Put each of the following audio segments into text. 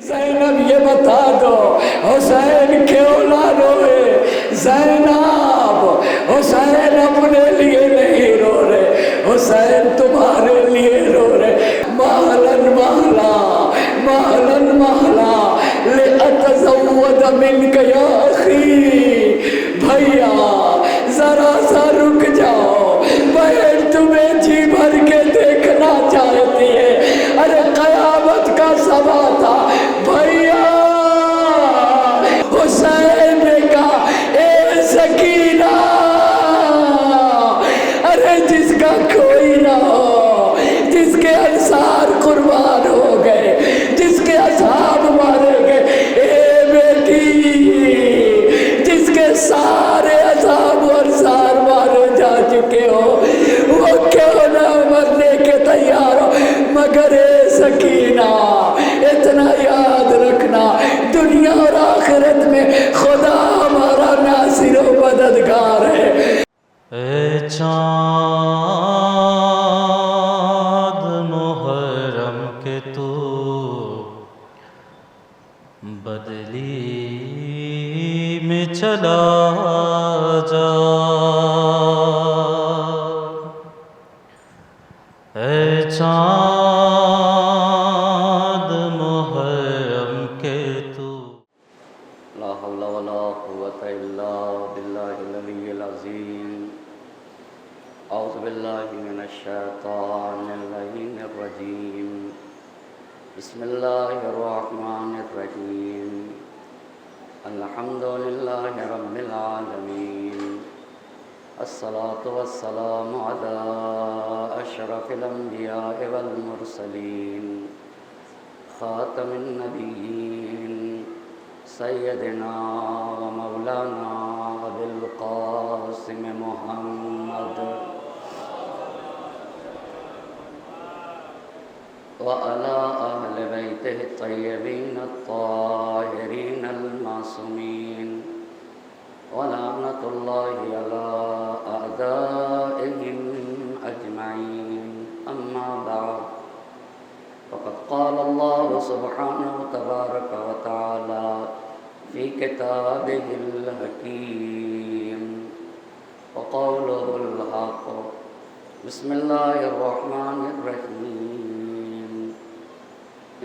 زینب یہ بتا دو حسین کیوں نہ روئے؟ زینب حسین اپنے لیے نہیں رو رہے، حسین تمہارے لیے رو رہے۔ مہلن مہلا مہلن مہلا لأتزود منک یا اخی، بھیا ذرا سا رک جاؤ، بہن تمہیں جی بھر کے دیکھنا چاہتی ہے۔ ارے قیامت کا سما تھا بھیا، حسین نے کہا اے سکینہ، ارے جس کا کوئی نہ ہو، جس کے انصار قربان ہو گئے، جس کے اصحاب مارے گئے، اے بیٹی جس کے سارے اصحاب و انصار مارے جا چکے ہو، وہ کیوں نہ مرنے کے تیار ہو؟ مگر اے سکینہ اتنا یاد رکھنا، دنیا اور آخرت میں خدا ہمارا ناصر و مددگار ہے۔ اے چاند محرم کے تو بدلی میں چلا جا، اے چاند محرم کے تو۔ لا حول ولا قوة الا باللہ العلی العظیم۔ اعوذ باللہ من الشیطان اللعین الرجیم، بسم اللہ الرحمن الرحیم، الحمد للہ رب العالمین، الصلاة والسلام علی اشرف الانبیاء والمرسلین، خاتم النبیین، سیدنا و مولانا ابی القاسم محمد وعلى أهل بيته الطيبين الطاهرين المعصومين، ولعنة الله على أعدائهم أجمعين، أما بعد، فقد قال الله سبحانه تبارك وتعالى في كتابه الحكيم وقوله الحق، بسم الله الرحمن الرحيم،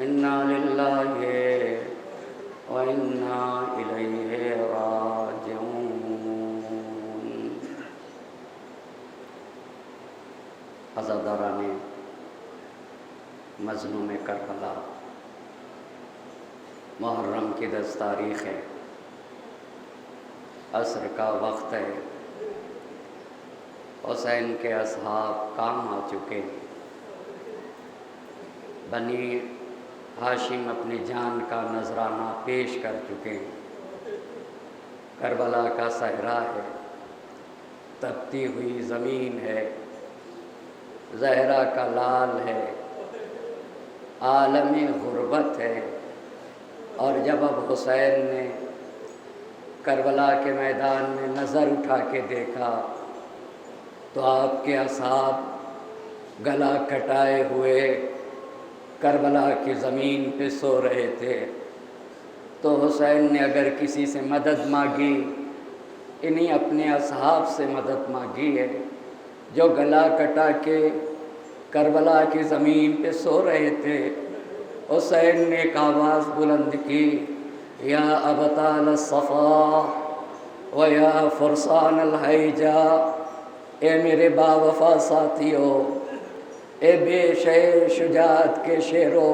إنا لله وإنا إليه راجعون۔ عزاداران مظلوم کربلا، محرم کی 10 تاریخ ہے، عصر کا وقت ہے، حسین کے اصحاب کام آ چکے، بنی ہاشم اپنی جان کا نذرانہ پیش کر چکے ہیں۔ کربلا کا صحرا ہے، تپتی ہوئی زمین ہے، زہرا کا لال ہے، عالم غربت ہے، اور جب اب حسین نے کربلا کے میدان میں نظر اٹھا کے دیکھا تو آپ کے اصحاب گلا کٹائے ہوئے کربلا کی زمین پہ سو رہے تھے، تو حسین نے اگر کسی سے مدد مانگی، انہیں اپنے اصحاب سے مدد مانگی ہے جو گلا کٹا کے کربلا کی زمین پہ سو رہے تھے۔ حسین نے ایک آواز بلند کی، یا ابطال الصفا و یا فرسان الحیجا، اے میرے با وفا ساتھیو، اے بے شعر شجاعت کے شعرو،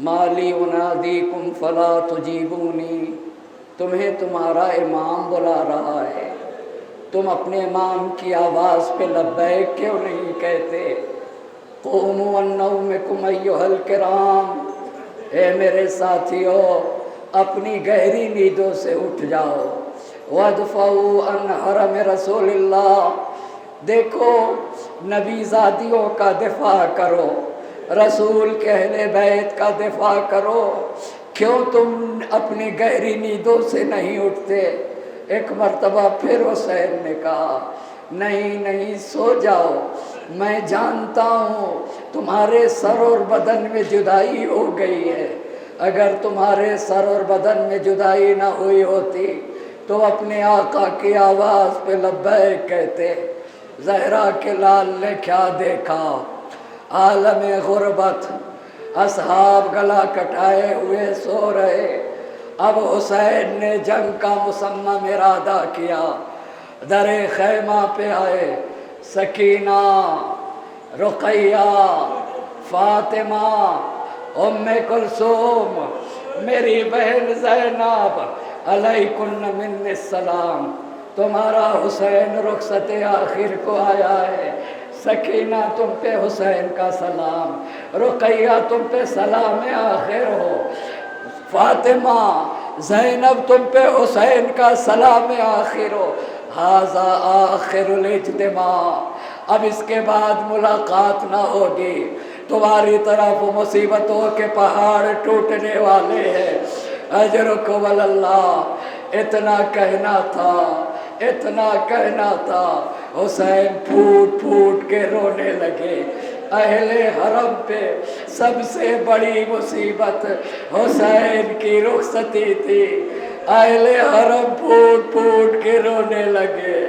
مالی انادیکم فلا تجیبونی، تمہیں تمہارا امام بلا رہا ہے، تم اپنے امام کی آواز پہ لبیک کیوں نہیں کہتے؟ قوموا عن نومکم ایھا الکرام، اے میرے ساتھیو اپنی گہری نیندوں سے اٹھ جاؤ۔ وادفعوا عن حرم رسول اللہ، دیکھو نبی زادیوں کا دفاع کرو، رسول کے اہل بیت کا دفاع کرو، کیوں تم اپنی گہری نیندوں سے نہیں اٹھتے؟ ایک مرتبہ پھر حسین نے کہا، نہیں نہیں سو جاؤ، میں جانتا ہوں تمہارے سر اور بدن میں جدائی ہو گئی ہے، اگر تمہارے سر اور بدن میں جدائی نہ ہوئی ہوتی تو اپنے آقا کی آواز پہ لبیک کہتے۔ زہرا کے لال نے کیا دیکھا، عالم غربت، اصحاب گلا کٹائے ہوئے سو رہے۔ اب حسین نے جنگ کا مصمم ارادہ کیا، در خیمہ پہ آئے۔ سکینہ، رقیہ، فاطمہ، ام کلثوم، میری بہن زینب، علیکن من السلام، تمہارا حسین رخصت آخر کو آیا ہے۔ سکینہ تم پہ حسین کا سلام، رقیہ تم پہ سلام آخر ہو، فاطمہ، زینب تم پہ حسین کا سلام آخر ہو۔ ھذا آخر الاجتماع، اب اس کے بعد ملاقات نہ ہوگی، تمہاری طرف مصیبتوں کے پہاڑ ٹوٹنے والے ہیں۔ اجرکم اللہ، اتنا کہنا تھا، اتنا کہنا تھا، حسین پھوٹ پھوٹ کے رونے لگے۔ اہل حرم پہ سب سے بڑی مصیبت حسین کی رخصتی تھی۔ اہل حرم پھوٹ پھوٹ کے رونے لگے۔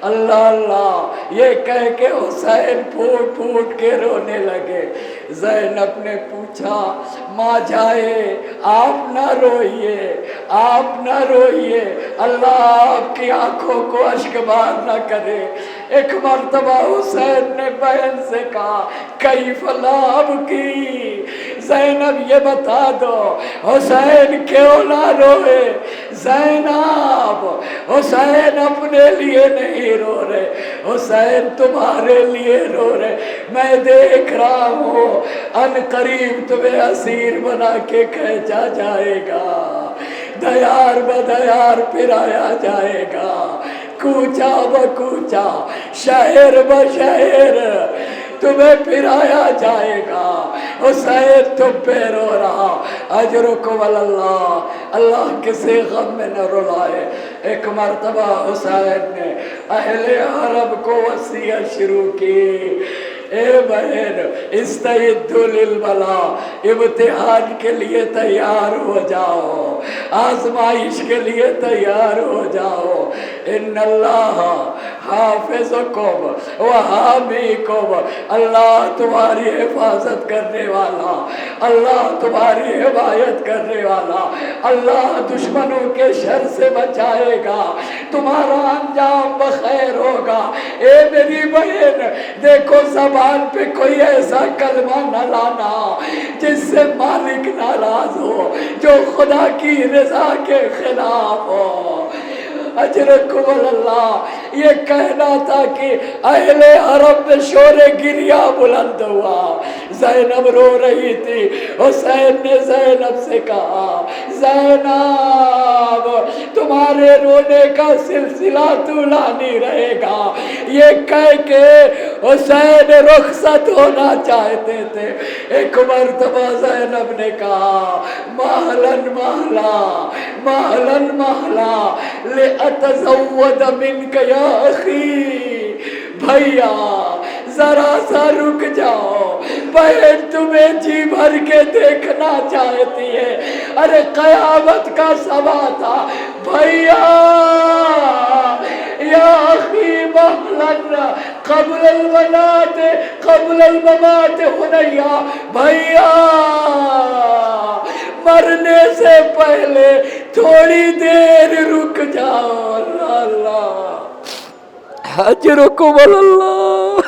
اللہ اللہ یہ کہہ کے حسین پھوٹ پھوٹ کے رونے لگے۔ زینب نے پوچھا، ماں جائے آپ نہ روئیے، آپ نہ روئیے، اللہ آپ کی آنکھوں کو اشک بار نہ کرے۔ ایک مرتبہ حسین نے بہن سے کہا، کیف لا ابکی، زینب یہ بتا دو حسین کیوں نہ روئے؟ زینب، حسین اپنے لیے نہیں رو رہے، حسین تمہارے لیے رو رہے۔ میں دیکھ رہا ہوں ان قریب تمہیں اسیر بنا کے کھینچا جائے گا، دیار بدیار پھرایا جائے گا، کوچہ بکوچہ، شہر بشہر تمہیں پھرایا جائے گا۔ حسین تم پہ رو رہا، اجرکم اللہ، اللہ کسی غم میں نہ رلائے۔ ایک مرتبہ حسین نے اہل حرم کو وصیت شروع کی، اے بہن استعدوا للبلاء، امتحان کے لیے تیار ہو جاؤ، آزمائش کے لیے تیار ہو جاؤ۔ ان اللہ حافظکم وحامیکم، اللہ تمہاری حفاظت کرنے والا، اللہ تمہاری حمایت کرنے والا، اللہ دشمنوں کے شر سے بچائے گا، تمہارا انجام بخیر ہوگا۔ اے میری بہن دیکھو زبان پہ کوئی ایسا کلمہ نہ لانا جس سے مالک ناراض ہو، جو خدا کی رضا کے خلاف ہو۔ اجرکم اللہ، یہ کہنا تھا کہ اہل حرم میں شور گریہ بلند ہوا، زینب رو رہی تھی۔ حسین نے زینب سے کہا، زینب تمہارے رونے کا سلسلہ طولانی رہے گا۔ یہ کہہ کے حسین رخصت ہونا چاہتے تھے۔ ایک مرتبہ زینب نے کہا، مہلن مہلا، مہلن مہلا لأتزود منک یا اخی، بھیا ذرا سا رک جاؤ، بہن تمہیں جی بھر کے دیکھنا چاہتی ہے۔ ارے قیامت کا سما تھا، بھیا یا اخی مہلن قبل الممات، قبل الممات حنیہ، بھیا مرنے سے پہلے تھوڑی دیر رک جاؤ۔ اللہ اللہ، اجرکم اللہ،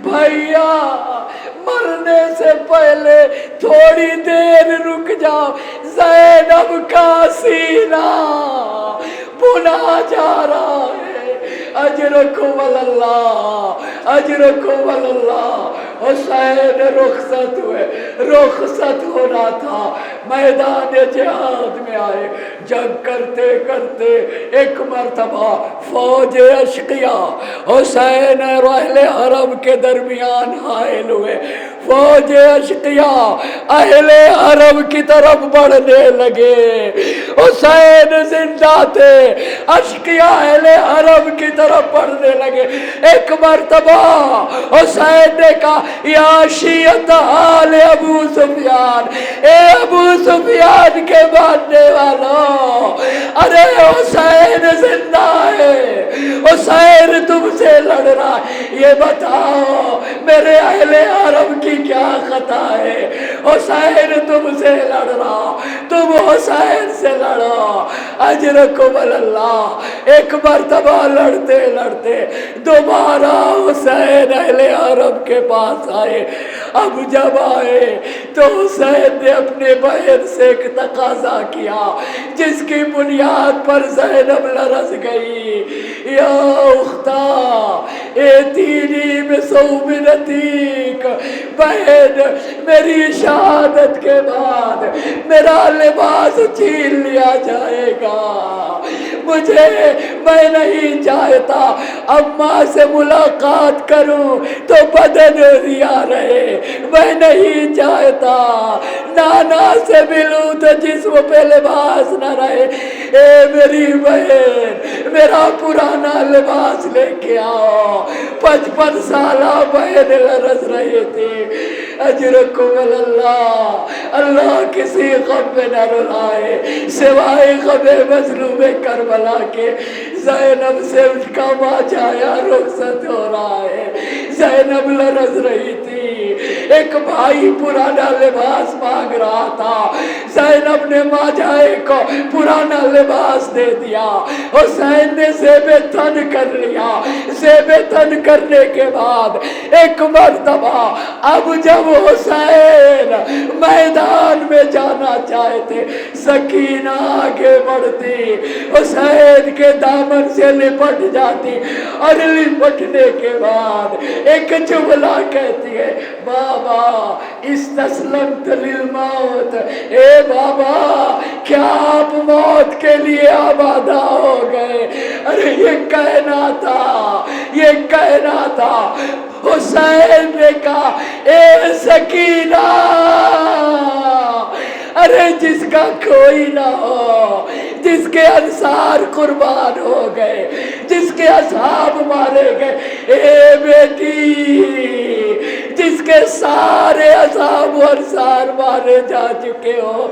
بھیا مرنے سے پہلے تھوڑی دیر رک جاؤ، زینب کا سینہ بنا جا رہا ہے۔ اجرکم اللہ، اجرکم اللہ۔ حسین رخصت ہوئے، رخصت ہونا تھا، میدان جہاد میں آئے۔ جنگ کرتے کرتے ایک مرتبہ فوج اشقیاء حسین اور اہل حرم کے درمیان حائل ہوئے۔ فوج اشقیاء اہل حرم کی طرف بڑھنے لگے۔ حسین زندہ تھے، اشقیا اہل حرم کی طرف پڑھنے لگے۔ ایک مرتبہ حسین نے کہا یا شیعت آل ابو سفیان، اے ابو سفیان کے ماننے والوں، ارے حسین زندہ ہے، حسین تم سے لڑ رہا ہے، یہ بتاؤ میرے اہل حرم کی کیا خطا ہے؟ حسین تم سے لڑ رہا، تم حسین سے لڑو، اجرکم اللہ۔ ایک مرتبہ لڑتے لڑتے دوبارہ حسین اہل حرم کے پاس آئے۔ اب جب آئے تو حسین نے اپنے بہن سے ایک تقاضا کیا جس کی بنیاد پر زینب لرز گئی۔ یا اختہ ایتینی بصوبنتیک، بہن میری شہادت کے بعد میرا لباس چھین لیا جائے گا، میں نہیں چاہتا اماں سے ملاقات کروں تو بدن ریا رہے، میں نہیں چاہتا نانا سے ملوں تو جسم پہ لباس نہ رہے۔ اے میری بہن میرا پرانا لباس لے کے آؤ۔ 55 سالہ بہن لرز رہی تھی۔ اجرکم اللہ، اللہ کسی غم میں نہ رلائے سوائے غم مظلوم کربلا کے۔ زینب سے اس کا ماجایا رخصت ہو رہا ہے، زینب لرز رہی تھی۔ ایک بھائی پرانا لباس مانگ رہا تھا، زینب نے ماجائے کو پرانا لباس دے دیا، حسین نے زیب تن کر لیا۔ زیب تن کرنے کے بعد ایک مرتبہ اب جب حسین میدان میں جانا چاہتے، سکینہ آگے بڑھتی، حسین کے دامن سے لپٹ جاتی اور لپٹنے کے بعد ایک جملہ کہتی ہے، بابا استسلمت للموت، اے بابا کیا آپ موت کے لیے آمادہ ہو گئے؟ ارے یہ کہنا تھا، یہ کہنا تھا۔ حسین نے کہا اے سکینہ، ارے جس کا کوئی نہ ہو، جس کے انصار قربان ہو گئے، جس کے اصحاب مارے گئے، اے بیٹی جس کے سارے اصحاب و انصار مارے جا چکے ہو،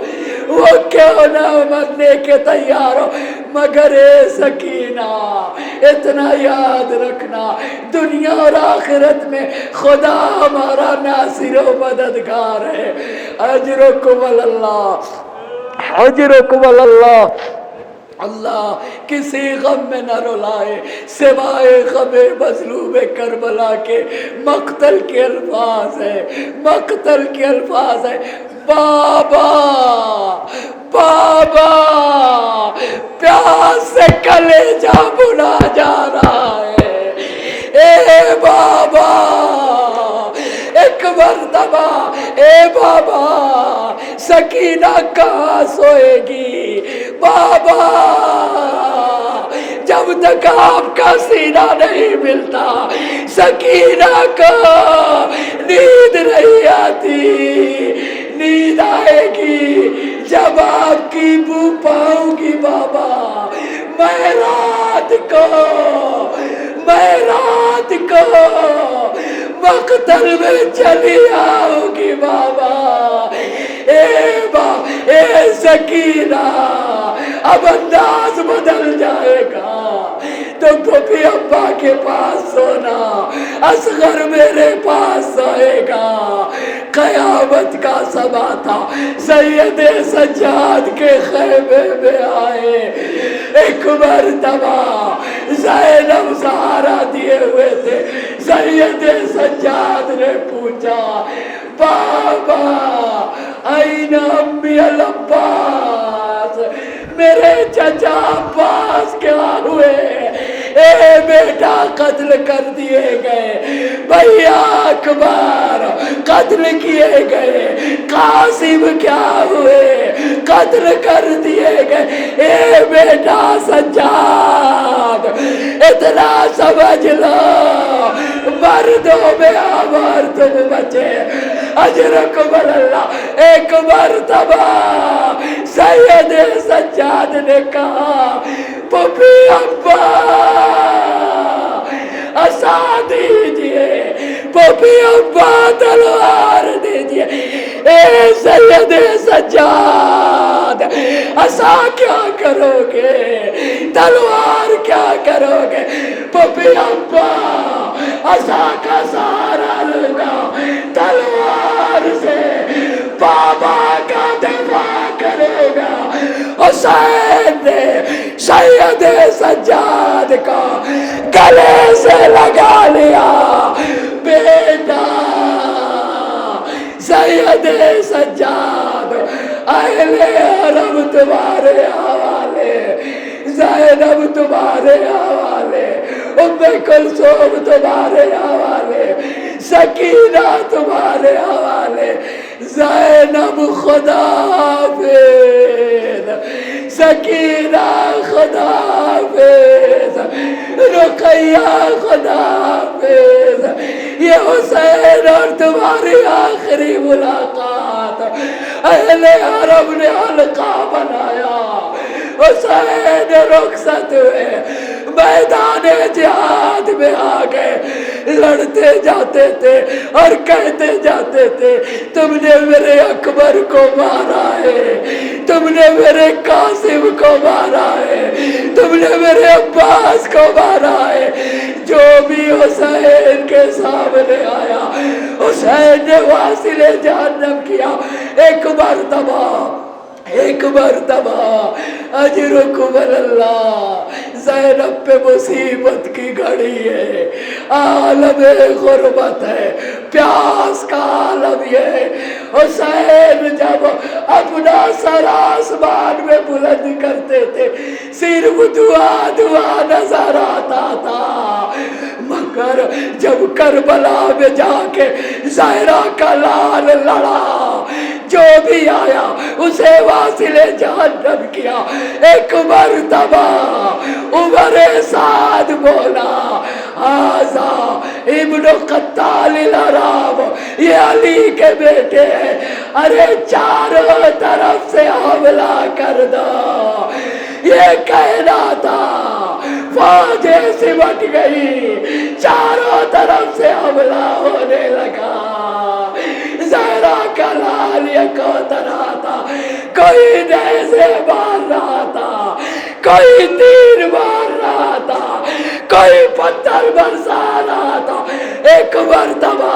وہ کیوں نہ مرنے کے تیار ہو؟ مگر اے سکینہ اتنا یاد رکھنا، دنیا اور آخرت میں خدا ہمارا ناصر و مددگار ہے۔ اجرکم اللہ، اجرکم اللہ۔ اللہ کسی غم میں نہ رلائے سوائے غم مظلوم کربلا کے۔ مقتل کے الفاظ ہے، مقتل کے الفاظ ہے، بابا بابا پیاس سے کلیجہ بھنا جا رہا ہے، اے بابا ایک مرتبہ، اے بابا سکینہ کہاں سوئے گی؟ بابا جب تک آپ کا سینہ نہیں ملتا سکینہ کو نیند نہیں آتی۔ نیند آئے گی جب آپ کی بو پاؤں گی بابا، میں رات کو مقتل میں چلی آؤں گی بابا۔ اے سکینہ اب انداز بدل جائے گا، تم بھی ابا کے پاس سونا، اصغر میرے پاس سوئے گا۔ قیامت کا صبا تھا، سید سجاد کے خیمے میں آئے۔ ایک مرتبہ زینب سہارا دیے ہوئے تھے، سید سجاد نے پوچھا بابا این امی العباس، میرے چچا عباس کیا ہوئے؟ اے بیٹا قتل کر دیے گئے، بھیا اکبر قتل کیے گئے، قاسم کیا ہوئے؟ قتل کر دیے گئے۔ اے بیٹا سجاد اتنا سمجھ لو، مردوں میں آمار تم بچے، اجرکم اللہ۔ ایک مرتبہ سید سجاد نے کہا پپی ابا عصا دیجئے، پپی ابا تلوار دیجئے۔ اے سید سجاد عصا کیا کرو گے، تلوار کیا کرو گے؟ پپی ابا عصا کا سہارا لگا، تلوار سے بابا کا دفاع کرے گا۔ حسین نے سید سجاد کا گلے سے لگا لیا، بیٹا سید سجاد اہل حرم تمہارے حوالے، زینب تمہارے حوالے، ام کلثوم تمہارے حوالے، سکینہ تمہارے حوالے، زینب خدا حافظ، سکینہ خدا حافظ، رقیہ خدا حافظ۔ یہ حسین اور تمہاری آخری ملاقات، اہل حرم نے حلقہ بنایا، حسین رخصت ہوئے، میدان جہاد میں آ گئے، لڑتے جاتے تھے اور کہتے جاتے تھے تم نے میرے اکبر کو مارا ہے، تم نے میرے قاسم کو مارا ہے، تم نے میرے عباس کو مارا ہے۔ جو بھی حسین کے سامنے آیا حسین نے واصل جہنم کیا۔ ایک مرتبہ اجرکم اللہ، زینب پہ مصیبت کی گھڑی ہے، عالم غربت ہے، پیاس کا عالم یہ ہے۔ حسین جب اپنا سر آسمان میں بلند کرتے تھے صرف دعا دعا نظر آتا تھا، مگر جب کربلا میں جا کے زہرا کا لال لڑا، جو بھی آیا اسے واصل جہنم کیا۔ ایک مرتبہ عمر سعد بولا ھذا ابن قتال العرب، یہ علی کے بیٹے ہیں، ارے چاروں طرف سے حملہ کر دو۔ یہ کہنا تھا، فوجیں سمٹ گئی، چاروں طرف سے حملہ ہونے لگا۔ زہرا کا لال یکوتر تھا، کوئی نیزے مار رہا تھا، کوئی تیر مار رہا تھا، کوئی پتھر برسا رہا تھا۔ ایک مرتبہ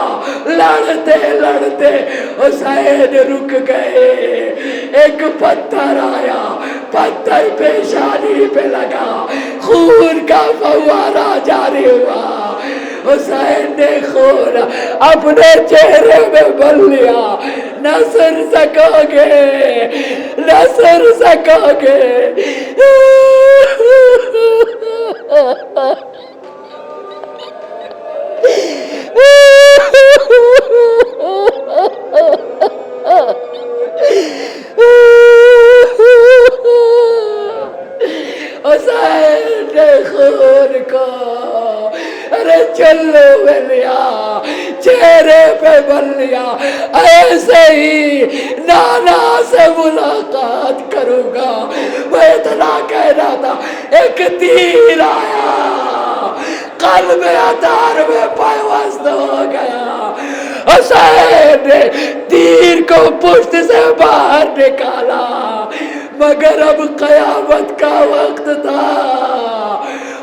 لڑتے لڑتے حسین رک گئے، ایک پتھر آیا، پتھر پیشانی پہ لگا، خون کا فوارہ جاری ہوا۔ حسین نے خون اپنے چہرے میں بل لیا، نہ سن سکو گے، نہ سن سکو گے۔ حسین نے خون کو ارے چلو میں لیا، چہرے پہ بل لیا، ایسے ہی نانا سے ملاقات کروں گا۔ میں اتنا کہنا تھا، ایک تیر آیا، قلب اتار میں پیوست ہو گیا۔ حسین نے تیر کو پشت سے باہر نکالا، مگر اب قیامت کا وقت تھا۔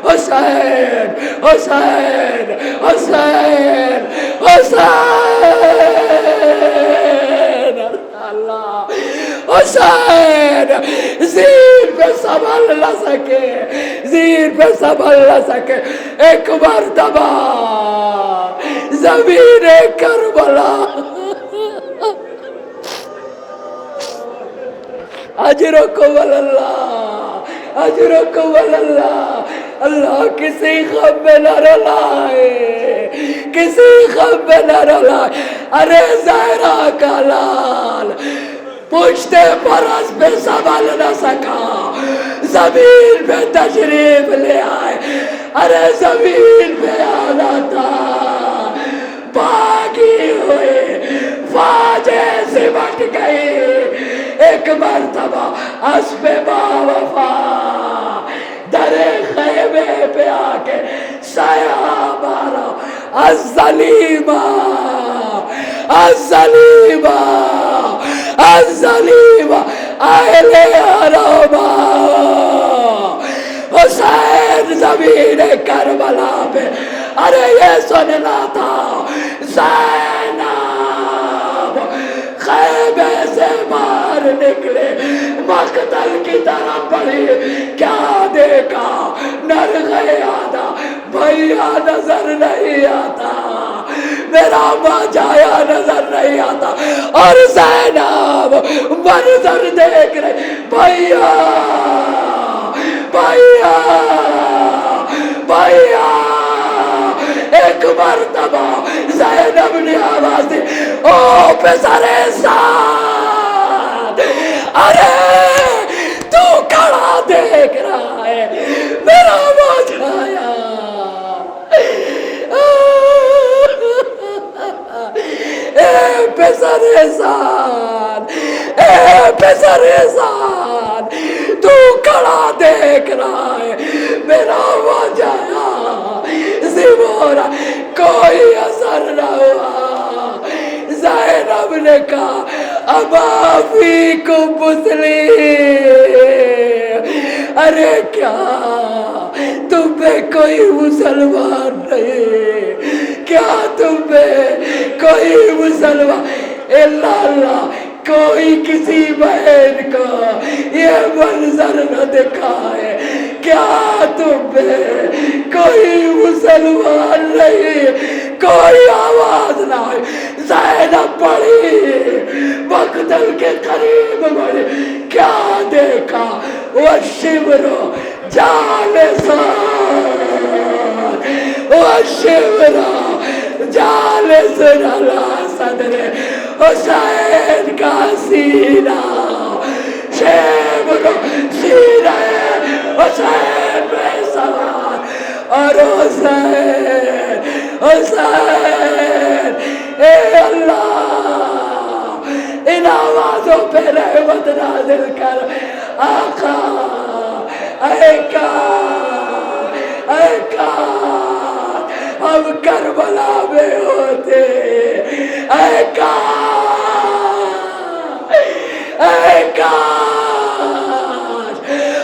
حسین حسین حسین حسین اللہ، حسین زیر پہ سنبھل نہ سکے، زیر پہ سنبھل نہ سکے۔ ایک مرتبہ زمین کربلا اجرکم اللہ، اجرکم اللہ، اللہ کسی غم میں نہ رلائے، کسی غم میں نہ رلائے۔ ارے زہرا کا لال پشت فرس پہ سنبھل نہ سکا، زمین پہ تشریف لے آئے۔ ارے زمین پہ آنا تھا، بھاگی ہوئے الظلیمہ الظلیمہ اہل حرما حسین زمین کربلا پہ ارے یہ سننا تھا زینب خیمے سے باہر نکلے مقتل کی طرف بڑھی کیا دیکھا نر گیا تھا بھیا نظر نہیں آتا میرا ماجایا نظر نہیں آتا اور زینب منظر دیکھ رہے بھیا بھیا بھیا ایک مرتبہ زینب نے آواز دی او پسر سعد ارے تو کھڑا دیکھ رہا ہے میرا ماجایا اے پسر سعد اے پسر سعد تو کھڑا دیکھ رہا ہے میرا ماجایا زبورا کوئی اثر نہ ہوا زینب نے کہا ابا فیکم مسلم ارے کیا تم میں کوئی مسلمان نہیں کیا تم میں کوئی مسلمان اللہ کوئی کسی بہن کو یہ منظر نہ دکھائے کیا تم میں کوئی مسلمان نہیں کوئی آواز نہ آئی زینب پڑی مقتل کے قریب بڑی کیا دیکھا وہ شمرو جالسا وہ شمرو جالس علی صدر حسین کا سینہ شمرو سینہ حسین میں سوار اور حسین حسین اے اللہ ان آوازوں پہ رحمت نازل کر آقا اے کاش ہم کربلا میں ہوتے اے کاش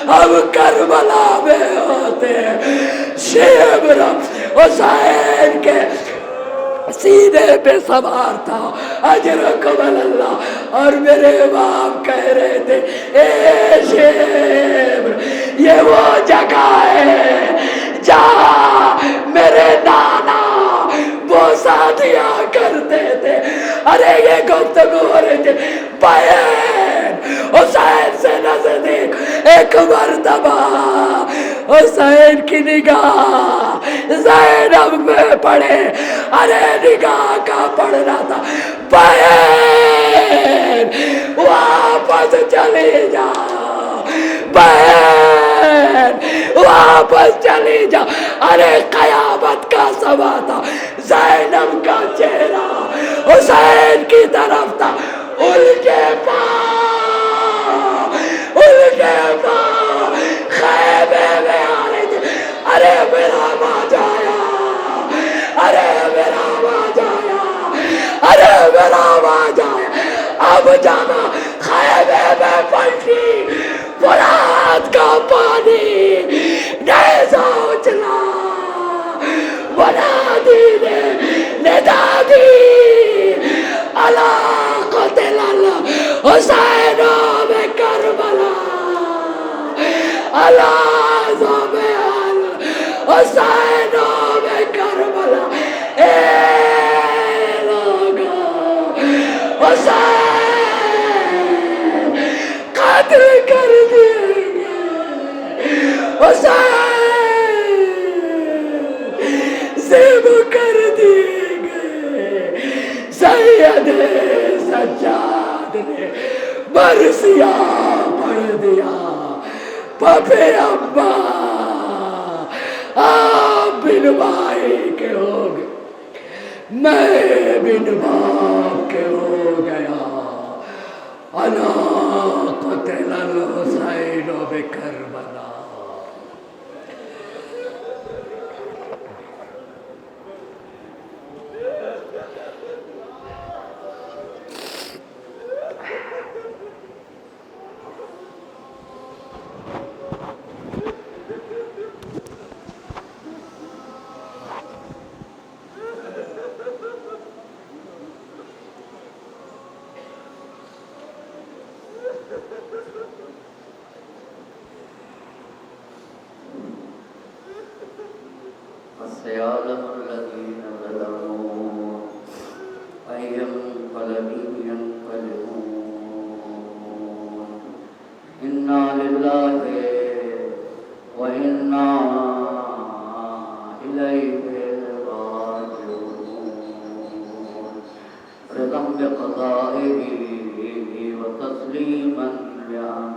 ہم کربلا میں ہوتے شمر حسین کے سینے پہ سوار تھا اجرکم اللہ اور میرے امام کہہ رہے تھے اے شمر یہ وہ جگہ ہے جہاں میرے نانا بوسا دیا کرتے تھے ارے یہ گفتگو ہو رہے تھے بہن حسین سے نزدیک ایک مرتبہ حسین کی نگاہ زینب میں پڑے ارے نگاہ کا پڑنا تھا بہن واپس چلی جا بہن واپس چلی جا ارے قیامت کا سما تھا زینب کا چہرہ حسین کی طرف تھا ان کے پاس خیمے میں آ رہے تھے ارے میرا ماجایا ارے میرا ماجایا ارے میرا ماجایا اب جانا خیمے میں پلٹی فرات کا پانی نیزہ اچلا بنا دی نے ندا دی اللہ قتل اللہ حسین میں کربلا اللہ زبیان حسین میں کربلا اے لوگو حسین قتل کر دیں گے حسین زیب کر دیں گے سید سجاد نے برسیہ پڑھ دیا پپے ابا آپ بن بھائی کے ہو گئے میں بن باپ کے ہو گیا انا قتل الحسین بکربلا فسيعلم الذين ظلموا أي منقلب ينقلبون إنا لله وإنا إليه راجعون رضا بقضائه وتسليما لأمره